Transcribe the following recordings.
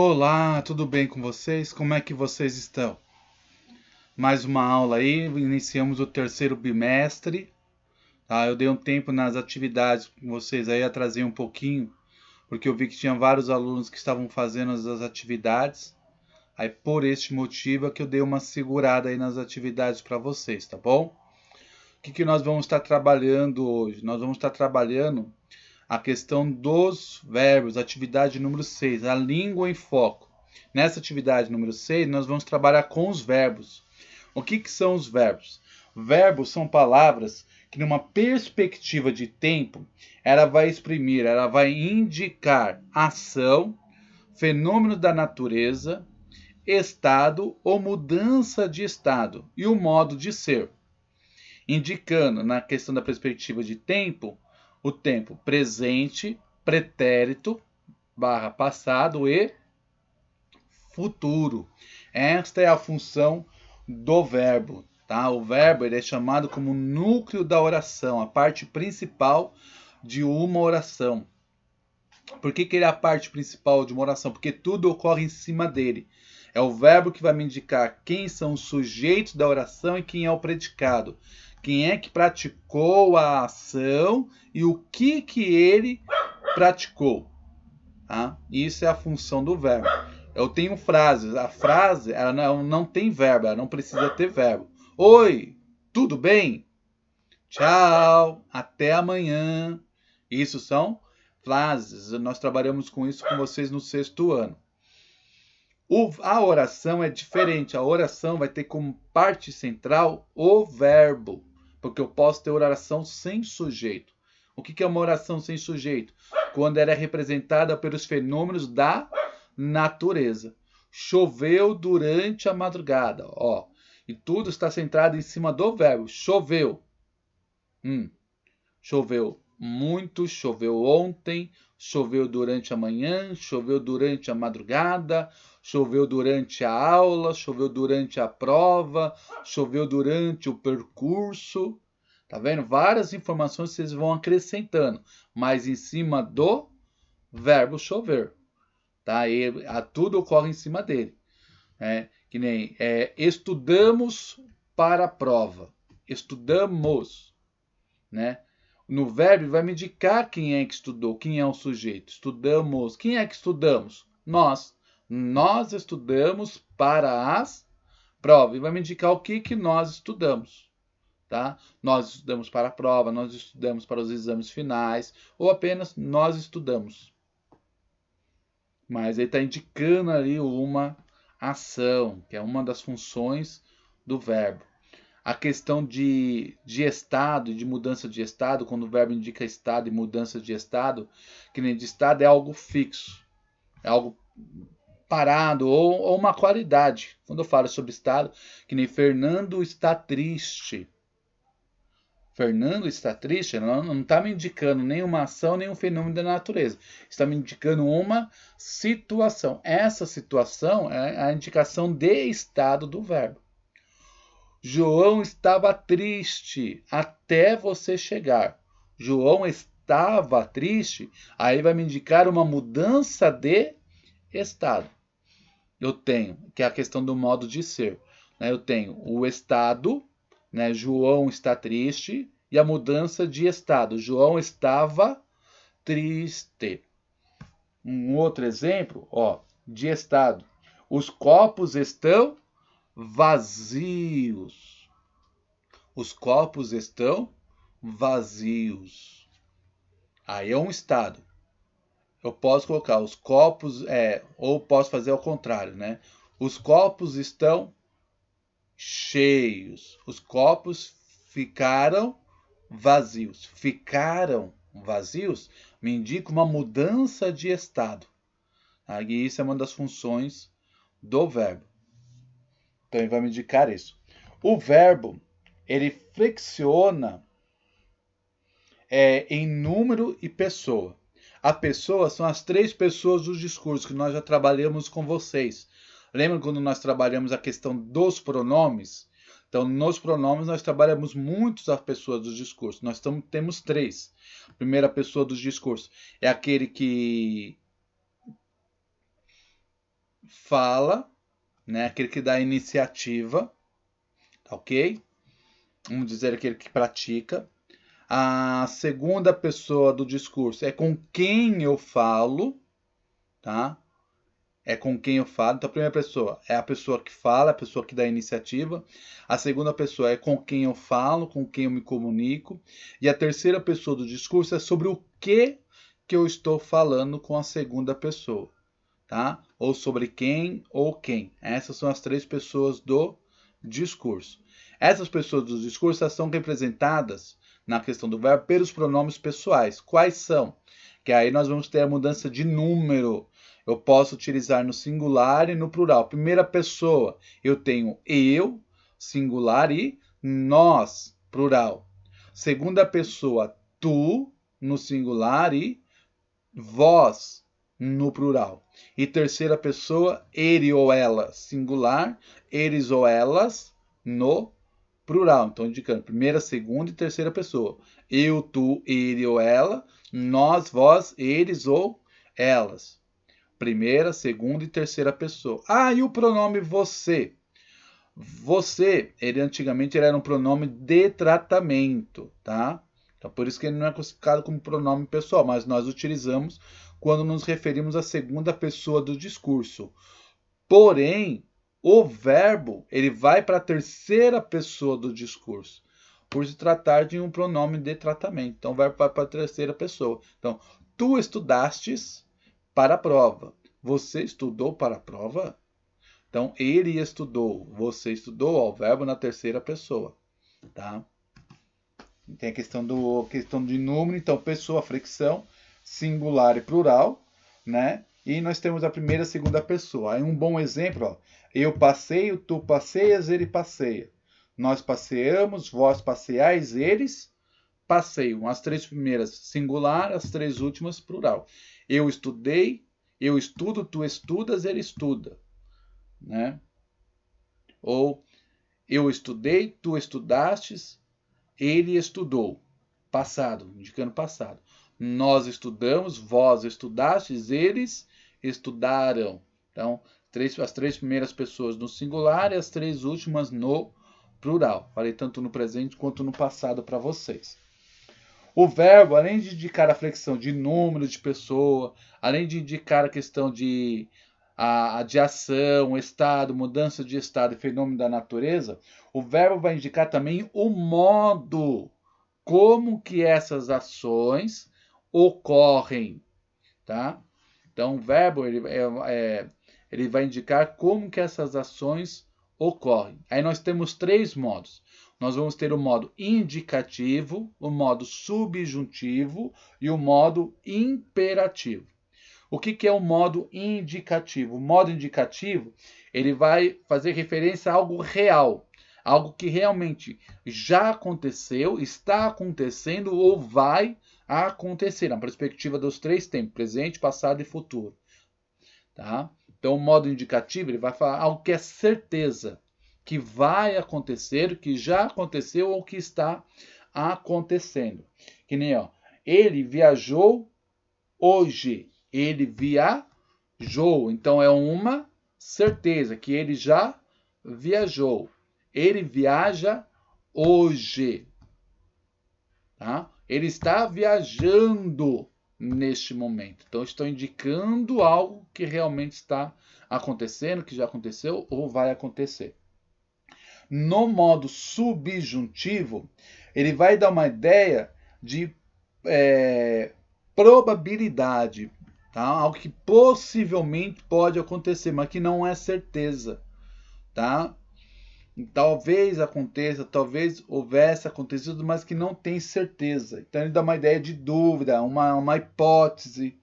Olá, tudo bem com vocês? Como é que vocês estão? Mais uma aula aí, iniciamos o terceiro bimestre. Tá? Eu dei um tempo nas atividades com vocês aí, atrasei um pouquinho, porque eu vi que tinha vários alunos que estavam fazendo as atividades. Aí por este motivo é que eu dei uma segurada aí nas atividades para vocês, tá bom? O que nós vamos estar trabalhando hoje? Nós vamos estar trabalhando a questão dos verbos, atividade número 6, a língua em foco. Nessa atividade número 6, nós vamos trabalhar com os verbos. O que são os verbos? Verbos são palavras que, numa perspectiva de tempo, ela vai exprimir, ela vai indicar ação, fenômeno da natureza, estado ou mudança de estado e o modo de ser, indicando, na questão da perspectiva de tempo, o tempo presente, pretérito, barra passado e futuro. Esta é a função do verbo. Tá? O verbo ele é chamado como núcleo da oração, a parte principal de uma oração. Por que ele é a parte principal de uma oração? Porque tudo ocorre em cima dele. É o verbo que vai me indicar quem são os sujeitos da oração e quem é o predicado. Quem é que praticou a ação e o que ele praticou. Tá? Isso é a função do verbo. Eu tenho frases. A frase ela não tem verbo, ela não precisa ter verbo. Oi, tudo bem? Tchau, até amanhã. Isso são frases. Nós trabalhamos com isso com vocês no sexto ano. A oração é diferente. A oração vai ter como parte central o verbo, porque eu posso ter oração sem sujeito. O que é uma oração sem sujeito? Quando ela é representada pelos fenômenos da natureza. Choveu durante a madrugada. Ó, e tudo está centrado em cima do verbo. Choveu. Choveu muito, choveu ontem, choveu durante a manhã, choveu durante a madrugada, choveu durante a aula, choveu durante a prova, choveu durante o percurso. Tá vendo? Várias informações vocês vão acrescentando, mas em cima do verbo chover. Tá? Tudo ocorre em cima dele. Que nem estudamos para a prova. Estudamos, né? No verbo vai me indicar quem é que estudou, quem é o sujeito. Estudamos. Quem é que estudamos? Nós. Nós estudamos para as provas. E vai me indicar o que nós estudamos. Tá? Nós estudamos para a prova, nós estudamos para os exames finais, ou apenas nós estudamos. Mas ele está indicando ali uma ação, que é uma das funções do verbo. A questão de estado, de mudança de estado, quando o verbo indica estado e mudança de estado, que nem de estado é algo fixo, é algo parado ou uma qualidade. Quando eu falo sobre estado, que nem Fernando está triste. Fernando está triste, não está me indicando nenhuma ação, nenhum fenômeno da natureza. Está me indicando uma situação. Essa situação é a indicação de estado do verbo. João estava triste até você chegar. João estava triste, aí vai me indicar uma mudança de estado. Eu tenho, que é a questão do modo de ser. Eu tenho o estado, João está triste, e a mudança de estado. João estava triste. Um outro exemplo, de estado. Os copos estão vazios. Os copos estão vazios. Aí é um estado. Eu posso colocar os copos, ou posso fazer ao contrário, né? Os copos estão cheios. Os copos ficaram vazios. Ficaram vazios me indica uma mudança de estado. E isso é uma das funções do verbo. Então ele vai me indicar isso. O verbo, ele flexiona em número e pessoa. A pessoa são as três pessoas do discurso que nós já trabalhamos com vocês. Lembra quando nós trabalhamos a questão dos pronomes? Então, nos pronomes, nós trabalhamos muitas as pessoas dos discursos. Nós temos três. A primeira pessoa dos discursos é aquele que fala, né? Aquele que dá iniciativa, ok? Vamos dizer aquele que pratica. A segunda pessoa do discurso é com quem eu falo, tá? É com quem eu falo. Então, a primeira pessoa é a pessoa que fala, a pessoa que dá a iniciativa. A segunda pessoa é com quem eu falo, com quem eu me comunico. E a terceira pessoa do discurso é sobre o que eu estou falando com a segunda pessoa, tá? Ou sobre quem ou quem. Essas são as três pessoas do discurso. Essas pessoas do discurso são representadas na questão do verbo pelos pronomes pessoais. Quais são? Que aí nós vamos ter a mudança de número. Eu posso utilizar no singular e no plural. Primeira pessoa, eu tenho eu, singular, e nós, plural. Segunda pessoa, tu, no singular, e vós, no plural. E terceira pessoa, ele ou ela, singular, eles ou elas, no plural. Então, indicando primeira, segunda e terceira pessoa. Eu, tu, ele ou ela, nós, vós, eles ou elas. Primeira, segunda e terceira pessoa. Ah, e o pronome você? Você, ele antigamente era um pronome de tratamento, tá? Então, por isso que ele não é classificado como pronome pessoal, mas nós utilizamos quando nos referimos à segunda pessoa do discurso. Porém, o verbo, ele vai para a terceira pessoa do discurso, por se tratar de um pronome de tratamento. Então, o verbo vai para a terceira pessoa. Então, tu estudastes para a prova. Você estudou para a prova? Então, ele estudou, você estudou, ó, o verbo na terceira pessoa, tá? Tem a questão de número, então, pessoa, fricção, singular e plural, né? E nós temos a primeira e a segunda pessoa. Aí um bom exemplo, ó, eu passeio, tu passeias, ele passeia. Nós passeamos, vós passeais, eles passeiam. As três primeiras singular, as três últimas plural. Eu estudei, eu estudo, tu estudas, ele estuda, né? Ou eu estudei, tu estudastes, ele estudou. Passado, indicando passado. Nós estudamos, vós estudastes, eles estudaram. Então, as três primeiras pessoas no singular e as três últimas no plural. Falei tanto no presente quanto no passado para vocês. O verbo, além de indicar a flexão de número de pessoa, além de indicar a questão de ação, estado, mudança de estado e fenômeno da natureza, o verbo vai indicar também o modo, como que essas ações ocorrem, tá? Então, o verbo ele vai indicar como que essas ações ocorrem. Aí nós temos três modos. Nós vamos ter o modo indicativo, o modo subjuntivo e o modo imperativo. O que é o modo indicativo? O modo indicativo, ele vai fazer referência a algo real, algo que realmente já aconteceu, está acontecendo ou vai acontecer, na perspectiva dos três tempos, presente, passado e futuro. Tá? Então, o modo indicativo, ele vai falar algo que é certeza, que vai acontecer, que já aconteceu ou que está acontecendo. Que nem, ó, ele viajou hoje. Ele viajou. Então, é uma certeza que ele já viajou. Ele viaja hoje. Tá? Ele está viajando neste momento. Então, estou indicando algo que realmente está acontecendo, que já aconteceu ou vai acontecer. No modo subjuntivo, ele vai dar uma ideia de probabilidade, tá? Algo que possivelmente pode acontecer, mas que não é certeza, tá? Talvez aconteça, talvez houvesse acontecido, mas que não tem certeza. Então ele dá uma ideia de dúvida, uma hipótese,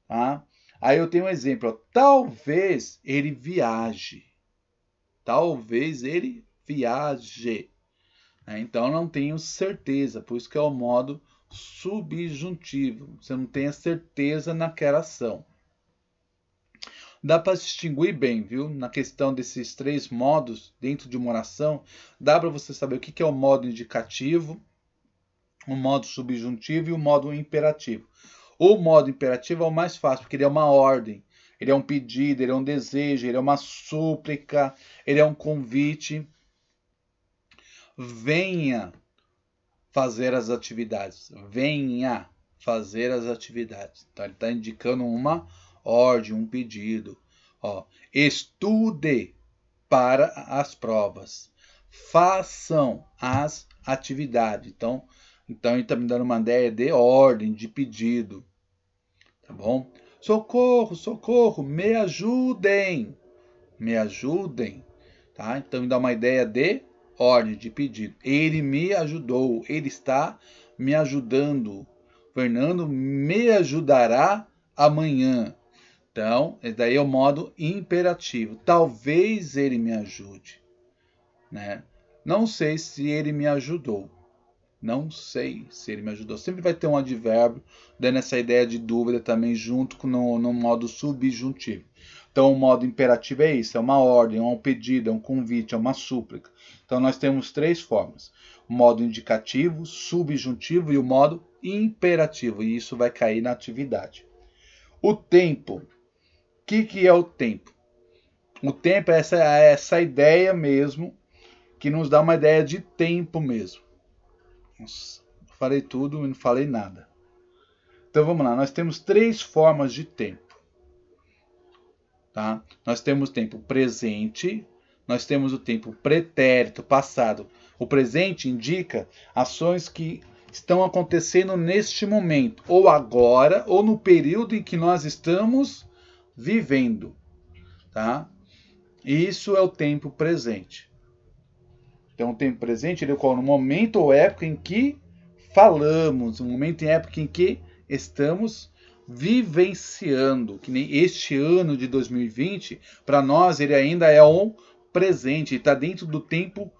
tá? Aí eu tenho um exemplo, ó. Talvez ele viaje. Talvez ele viaje. Então não tenho certeza, por isso que é o modo subjuntivo. Você não tem a certeza naquela ação. Dá para distinguir bem, viu? Na questão desses três modos dentro de uma oração, dá para você saber o que é o modo indicativo, o modo subjuntivo e o modo imperativo. O modo imperativo é o mais fácil, porque ele é uma ordem. ele é um pedido, ele é um desejo, ele é uma súplica, ele é um convite. Venha fazer as atividades. Venha fazer as atividades. Então, ele está indicando uma ordem, um pedido. Ó, estude para as provas. Façam as atividades. Então ele está me dando uma ideia de ordem, de pedido. Tá bom? Socorro, socorro, me ajudem. Me ajudem. Tá? Então me dá uma ideia de ordem, de pedido. Ele me ajudou, ele está me ajudando. Fernando me ajudará amanhã. Então, esse daí é o modo imperativo. Talvez ele me ajude, né? Não sei se ele me ajudou. Não sei se ele me ajudou. Sempre vai ter um advérbio dando essa ideia de dúvida também junto no modo subjuntivo. Então, o modo imperativo é isso, é uma ordem, é um pedido, é um convite, é uma súplica. Então, nós temos 3 formas. O modo indicativo, subjuntivo e o modo imperativo. E isso vai cair na atividade. O tempo. O que é o tempo? O tempo é essa ideia mesmo, que nos dá uma ideia de tempo mesmo. Nossa, falei tudo e não falei nada. Então vamos lá, nós temos 3 formas de tempo. Tá? Nós temos o tempo presente, nós temos o tempo pretérito, passado. O presente indica ações que estão acontecendo neste momento, ou agora, ou no período em que nós estamos vivendo. Tá? Isso é o tempo presente. Então, o tempo presente ele ocorre no momento ou época em que falamos, no momento e época em que estamos vivenciando. Que nem este ano de 2020, para nós ele ainda é um presente, está dentro do tempo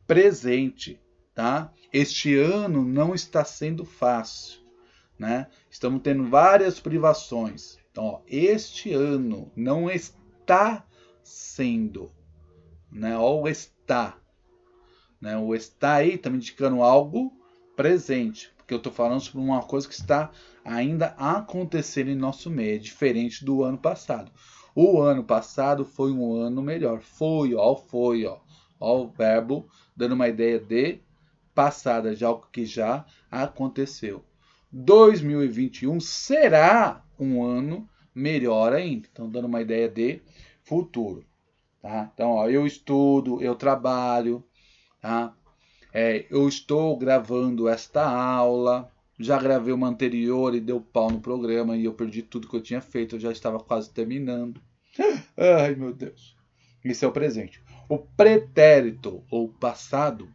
presente. Tá? Este ano não está sendo fácil. Né? Estamos tendo várias privações. Então, ó, este ano não está sendo. Né? Ou está. Né? O está aí está me indicando algo presente, porque eu estou falando sobre uma coisa que está ainda acontecendo em nosso meio, é diferente do ano passado. O ano passado foi um ano melhor. Foi, ó. Ó o verbo dando uma ideia de passada, de algo que já aconteceu. 2021 será um ano melhor ainda. Então, dando uma ideia de futuro. Tá? Então, ó, eu estudo, eu trabalho. Tá? Eu estou gravando esta aula, já gravei uma anterior e deu pau no programa e eu perdi tudo que eu tinha feito, eu já estava quase terminando. Ai, meu Deus. Isso é o presente. O pretérito, ou passado,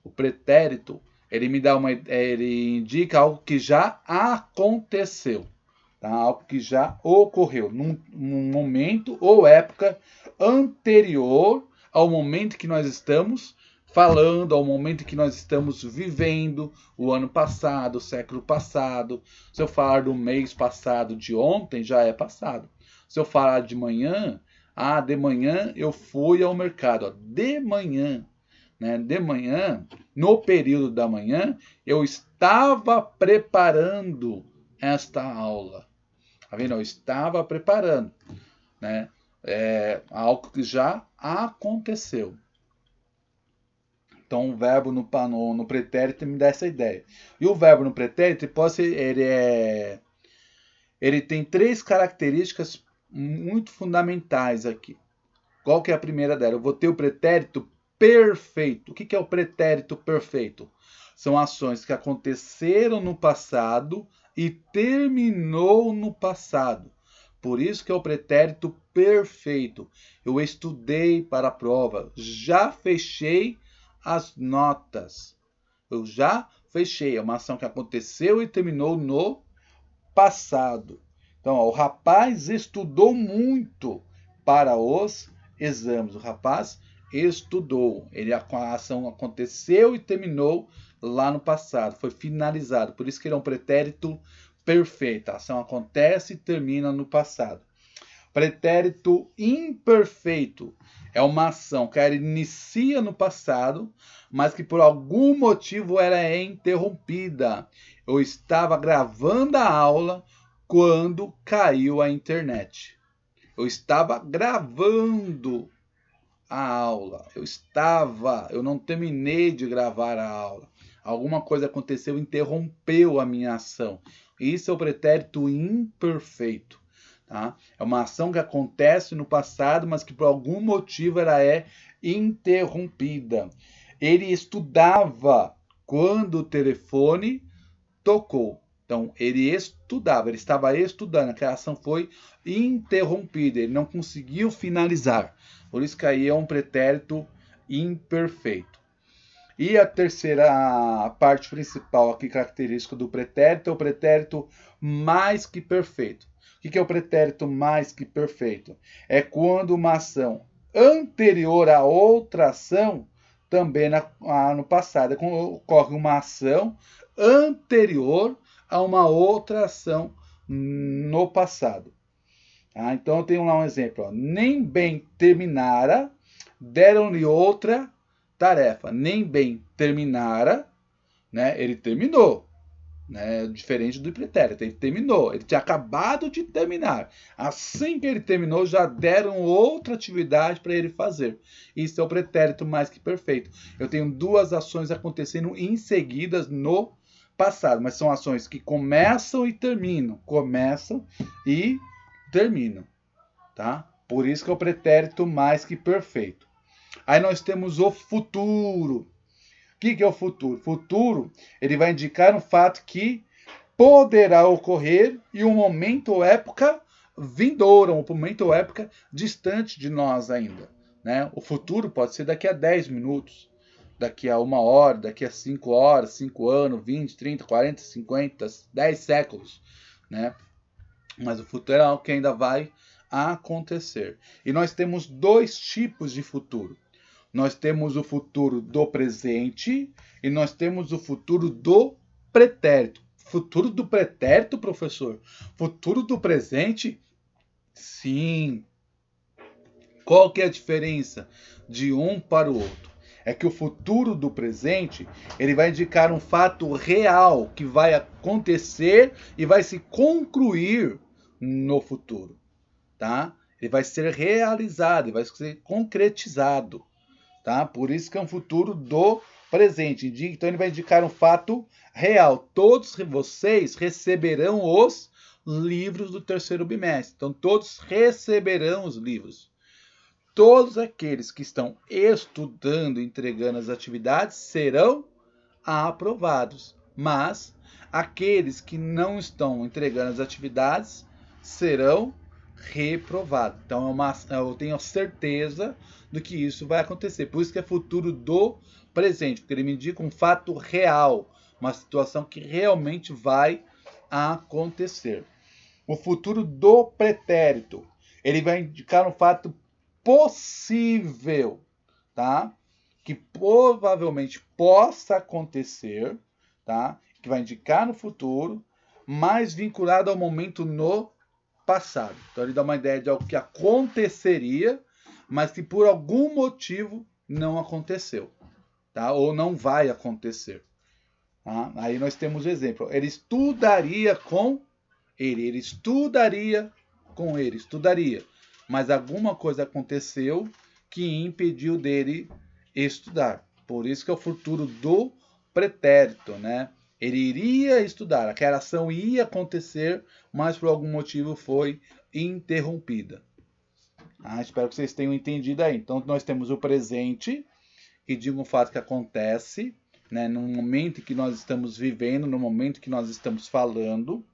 o pretérito, ele indica algo que já aconteceu, tá? Algo que já ocorreu num momento ou época anterior ao momento que nós estamos falando, ao momento que nós estamos vivendo, o ano passado, o século passado. Se eu falar do mês passado, de ontem, já é passado. Se eu falar de manhã, de manhã eu fui ao mercado. Ó, de manhã, né? De manhã, no período da manhã, eu estava preparando esta aula. Tá vendo? Eu estava preparando, né? Algo que já aconteceu. Então, o verbo no pretérito me dá essa ideia. E o verbo no pretérito ele tem 3 características muito fundamentais aqui. Qual que é a primeira dela? Eu vou ter o pretérito perfeito. O que é o pretérito perfeito? São ações que aconteceram no passado e terminou no passado. Por isso que é o pretérito perfeito. Eu estudei para a prova, já fechei as notas. Eu já fechei. É uma ação que aconteceu e terminou no passado. Então, ó, o rapaz estudou muito para os exames. O rapaz estudou. A ação aconteceu e terminou lá no passado. Foi finalizado. Por isso que ele é um pretérito perfeito. A ação acontece e termina no passado. Pretérito imperfeito é uma ação que ela inicia no passado, mas que por algum motivo ela é interrompida. Eu estava gravando a aula quando caiu a internet. Eu estava gravando a aula. Eu não terminei de gravar a aula. Alguma coisa aconteceu, interrompeu a minha ação. Isso é o pretérito imperfeito. Tá? É uma ação que acontece no passado, mas que por algum motivo ela é interrompida. Ele estudava quando o telefone tocou. Então, ele estudava, ele estava estudando, aquela ação foi interrompida, ele não conseguiu finalizar. Por isso que aí é um pretérito imperfeito. E a terceira parte principal aqui, característica do pretérito, é o pretérito mais que perfeito. O que é o pretérito mais que perfeito? É quando uma ação anterior a outra ação, também no passado, é quando ocorre uma ação anterior a uma outra ação no passado. Então eu tenho lá um exemplo. Nem bem terminara, deram-lhe outra tarefa. Nem bem terminara, né? Ele terminou. Né? Diferente do pretérito, ele terminou. Ele tinha acabado de terminar. Assim que ele terminou, já deram outra atividade para ele fazer. Isso é o pretérito mais que perfeito. Eu tenho duas ações acontecendo em seguidas no passado, mas são ações que começam e terminam. Começam e terminam. Tá? Por isso que é o pretérito mais que perfeito. Aí nós temos o futuro. O que é o futuro? Futuro, ele vai indicar um fato que poderá ocorrer em um momento ou época vindoura, um momento ou época distante de nós ainda. Né? O futuro pode ser daqui a 10 minutos, daqui a 1 hora, daqui a 5 horas, 5 anos, 20, 30, 40, 50, 10 séculos. Né? Mas o futuro é algo que ainda vai acontecer. E nós temos dois tipos de futuro. Nós temos o futuro do presente e nós temos o futuro do pretérito. Futuro do pretérito, professor? Futuro do presente? Sim. Qual que é a diferença de um para o outro? É que o futuro do presente, ele vai indicar um fato real que vai acontecer e vai se concluir no futuro, tá? Ele vai ser realizado, ele vai ser concretizado. Tá? Por isso que é um futuro do presente. Então ele vai indicar um fato real. Todos vocês receberão os livros do terceiro bimestre. Então todos receberão os livros. Todos aqueles que estão estudando, entregando as atividades, serão aprovados. Mas aqueles que não estão entregando as atividades serão reprovados. Então eu tenho certeza do que isso vai acontecer. Por isso que é futuro do presente, porque ele me indica um fato real, uma situação que realmente vai acontecer. O futuro do pretérito, ele vai indicar um fato possível, tá? Que provavelmente possa acontecer, tá? Que vai indicar no futuro, mais vinculado ao momento no passado. Então ele dá uma ideia de algo que aconteceria, mas que por algum motivo não aconteceu, tá? Ou não vai acontecer. Tá? Aí nós temos o exemplo. Ele estudaria com ele estudaria com ele, estudaria. Mas alguma coisa aconteceu que impediu dele estudar. Por isso que é o futuro do pretérito, né? Ele iria estudar, aquela ação ia acontecer, mas por algum motivo foi interrompida. Espero que vocês tenham entendido aí. Então, nós temos o presente, que diz um fato que acontece, né, no momento que nós estamos vivendo, no momento que nós estamos falando.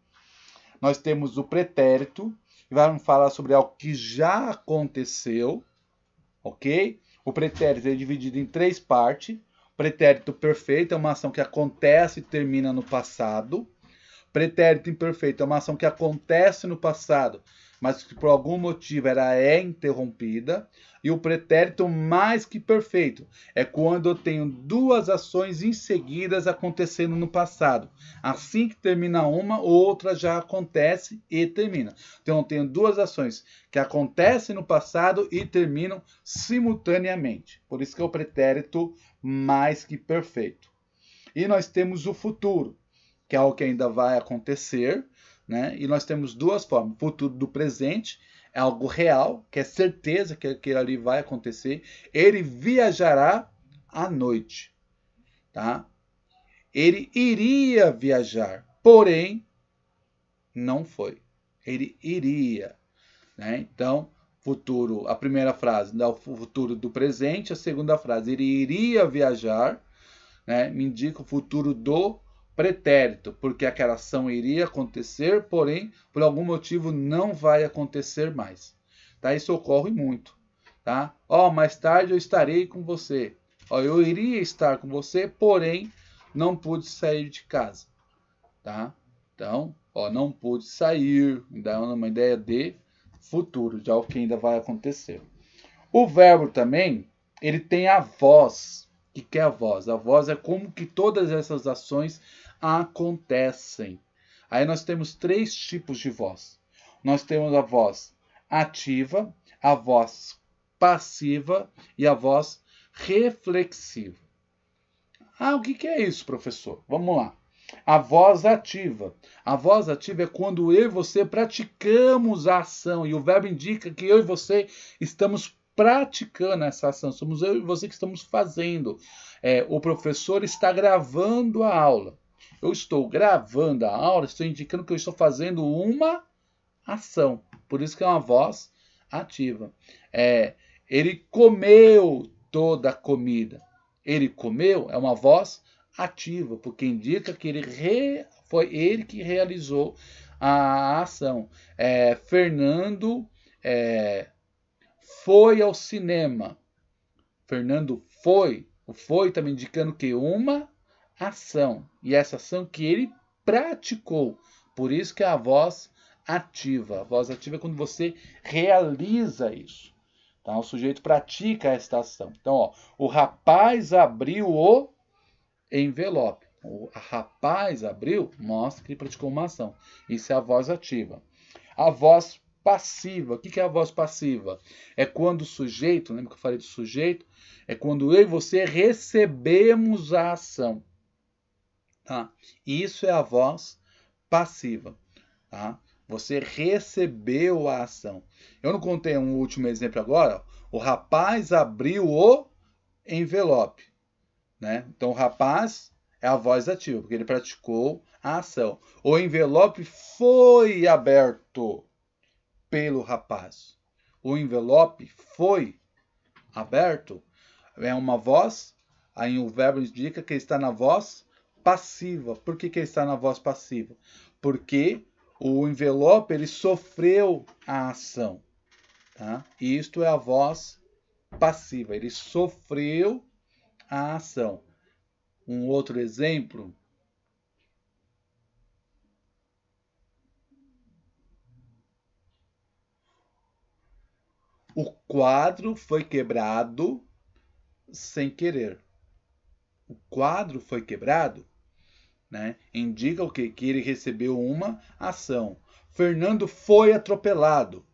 Nós temos o pretérito, que vai falar sobre algo que já aconteceu, ok? O pretérito é dividido em 3 partes. Pretérito perfeito é uma ação que acontece e termina no passado. Pretérito imperfeito é uma ação que acontece no passado, mas que por algum motivo ela é interrompida. E o pretérito mais que perfeito é quando eu tenho duas ações em seguidas acontecendo no passado. Assim que termina uma, outra já acontece e termina. Então eu tenho duas ações que acontecem no passado e terminam simultaneamente. Por isso que é o pretérito mais que perfeito. E nós temos o futuro, que é algo que ainda vai acontecer, né? E nós temos duas formas. O futuro do presente é algo real, que é certeza que aquilo ali vai acontecer. Ele viajará à noite, tá? Ele iria viajar, porém não foi. Ele iria, né? Então, futuro, a primeira frase dá o futuro do presente, a segunda frase, ele iria viajar, né? Me indica o futuro do pretérito, porque aquela ação iria acontecer, porém, por algum motivo não vai acontecer mais. Tá? Isso ocorre muito, tá? Mais tarde eu estarei com você. Eu iria estar com você, porém, não pude sair de casa, tá? Então, não pude sair, dá uma ideia de futuro, de algo que ainda vai acontecer. O verbo também, ele tem a voz. O que é a voz? A voz é como que todas essas ações acontecem. Aí nós temos 3 tipos de voz. Nós temos a voz ativa, a voz passiva e a voz reflexiva. O que é isso, professor? Vamos lá. A voz ativa. A voz ativa é quando eu e você praticamos a ação. E o verbo indica que eu e você estamos praticando essa ação. Somos eu e você que estamos fazendo. O professor está gravando a aula. Eu estou gravando a aula, estou indicando que eu estou fazendo uma ação. Por isso que é uma voz ativa. Ele comeu toda a comida. Ele comeu é uma voz ativa, porque indica que foi ele que realizou a ação. Fernando foi ao cinema. Fernando foi. O foi está me indicando que uma ação. E essa ação que ele praticou. Por isso que é a voz ativa. A voz ativa é quando você realiza isso. Então, o sujeito pratica esta ação. Então, o rapaz abriu o envelope. O rapaz abriu, mostra que ele praticou uma ação. Isso é a voz ativa. A voz passiva. O que é a voz passiva? É quando o sujeito, lembra que eu falei do sujeito? É quando eu e você recebemos a ação. Tá? Isso é a voz passiva. Tá? Você recebeu a ação. Eu não contei um último exemplo agora. O rapaz abriu o envelope. Né? Então, o rapaz é a voz ativa, porque ele praticou a ação. O envelope foi aberto pelo rapaz. O envelope foi aberto. É uma voz, aí o verbo indica que ele está na voz passiva. Por que ele está na voz passiva? Porque o envelope ele sofreu a ação. Tá? E isto é a voz passiva. Ele sofreu a ação. Um outro exemplo. O quadro foi quebrado sem querer. O quadro foi quebrado, né? Indica o quê? Que ele recebeu uma ação. Fernando foi atropelado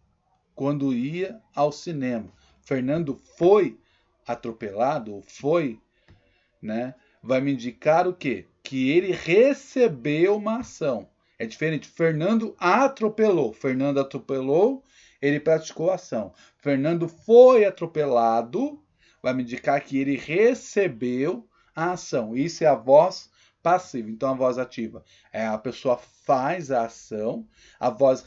quando ia ao cinema. Fernando foi atropelado, foi, né? Vai me indicar o quê? Que ele recebeu uma ação. É diferente. Fernando atropelou. Fernando atropelou, ele praticou a ação. Fernando foi atropelado, vai me indicar que ele recebeu a ação. Isso é a voz passiva. Então, a voz ativa é a pessoa faz a ação. A voz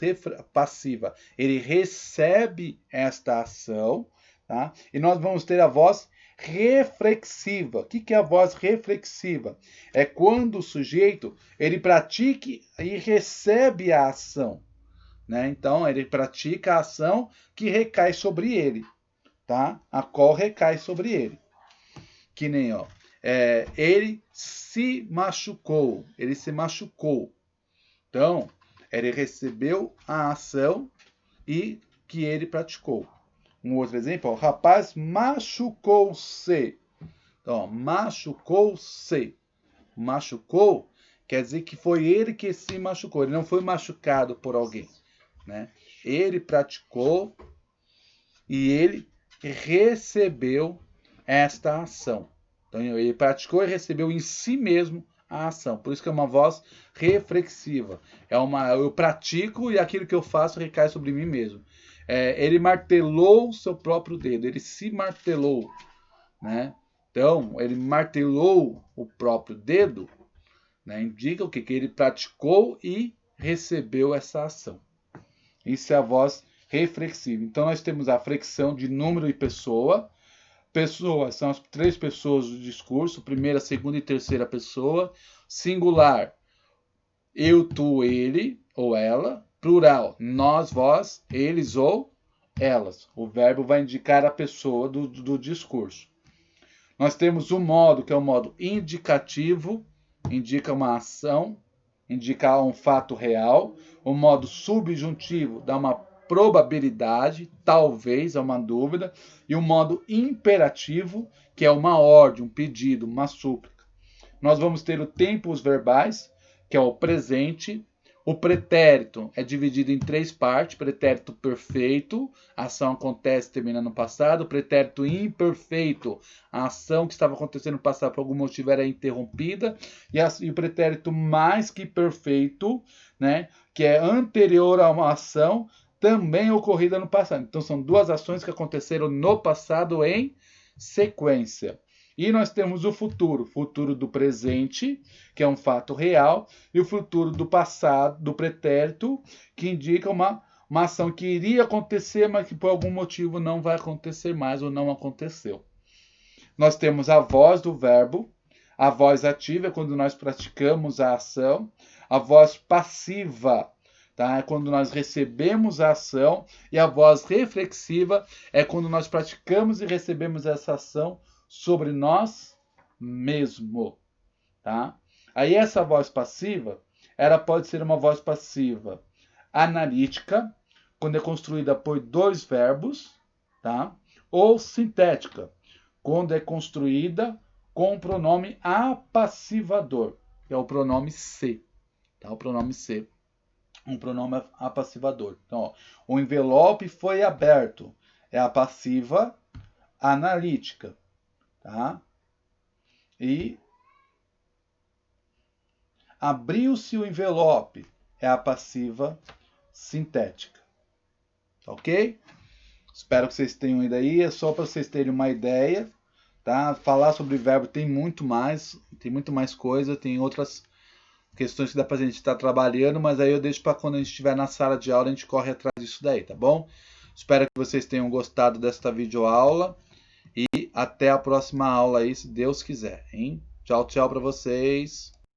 passiva, ele recebe esta ação. Tá? E nós vamos ter a voz reflexiva. O que é a voz reflexiva? É quando o sujeito ele pratica e recebe a ação. Né? Então, ele pratica a ação que recai sobre ele. Tá? A qual recai sobre ele. Que nem, ele se machucou. Ele se machucou. Então, ele recebeu a ação e que ele praticou. Um outro exemplo, o rapaz machucou-se. Então, machucou-se. Machucou quer dizer que foi ele que se machucou. Ele não foi machucado por alguém. Né? Ele praticou e ele recebeu esta ação. Então, ele praticou e recebeu em si mesmo a ação. Por isso que é uma voz reflexiva. Eu pratico e aquilo que eu faço recai sobre mim mesmo. ele martelou o seu próprio dedo, ele se martelou, né? Então, ele martelou o próprio dedo, né? Indica o que? Que ele praticou e recebeu essa ação. Isso é a voz reflexiva. Então, nós temos a flexão de número e pessoa. Pessoas são as 3 pessoas do discurso, primeira, segunda e terceira pessoa. Singular, eu, tu, ele ou ela. Plural, nós, vós, eles ou elas. O verbo vai indicar a pessoa do discurso. Nós temos o modo, que é o modo indicativo, indica uma ação, indica um fato real. O modo subjuntivo dá uma probabilidade, talvez, é uma dúvida. E o modo imperativo, que é uma ordem, um pedido, uma súplica. Nós vamos ter o tempos verbais, que é o presente. O pretérito é dividido em 3 partes. Pretérito perfeito, a ação acontece e termina no passado. Pretérito imperfeito, a ação que estava acontecendo no passado por algum motivo era interrompida. E o pretérito mais que perfeito, né, que é anterior a uma ação também ocorrida no passado. Então são 2 ações que aconteceram no passado em sequência. E nós temos o futuro do presente, que é um fato real, e o futuro do passado, do pretérito, que indica uma ação que iria acontecer, mas que por algum motivo não vai acontecer mais ou não aconteceu. Nós temos a voz do verbo, a voz ativa é quando nós praticamos a ação, a voz passiva, tá? É quando nós recebemos a ação, e a voz reflexiva é quando nós praticamos e recebemos essa ação sobre nós mesmos, tá? Aí essa voz passiva, ela pode ser uma voz passiva analítica, quando é construída por 2 verbos, tá? Ou sintética, quando é construída com o pronome apassivador, que é o pronome se, tá? O pronome se, um pronome apassivador. Então, ó, o envelope foi aberto, é a passiva analítica. Tá? E abriu-se o envelope, é a passiva sintética. Ok? Espero que vocês tenham ido aí. É só para vocês terem uma ideia. Tá? Falar sobre verbo tem muito mais coisa, tem outras questões que dá pra gente estar trabalhando, mas aí eu deixo para quando a gente estiver na sala de aula, a gente corre atrás disso daí, tá bom? Espero que vocês tenham gostado desta videoaula. E até a próxima aula aí, se Deus quiser, hein? Tchau, tchau para vocês.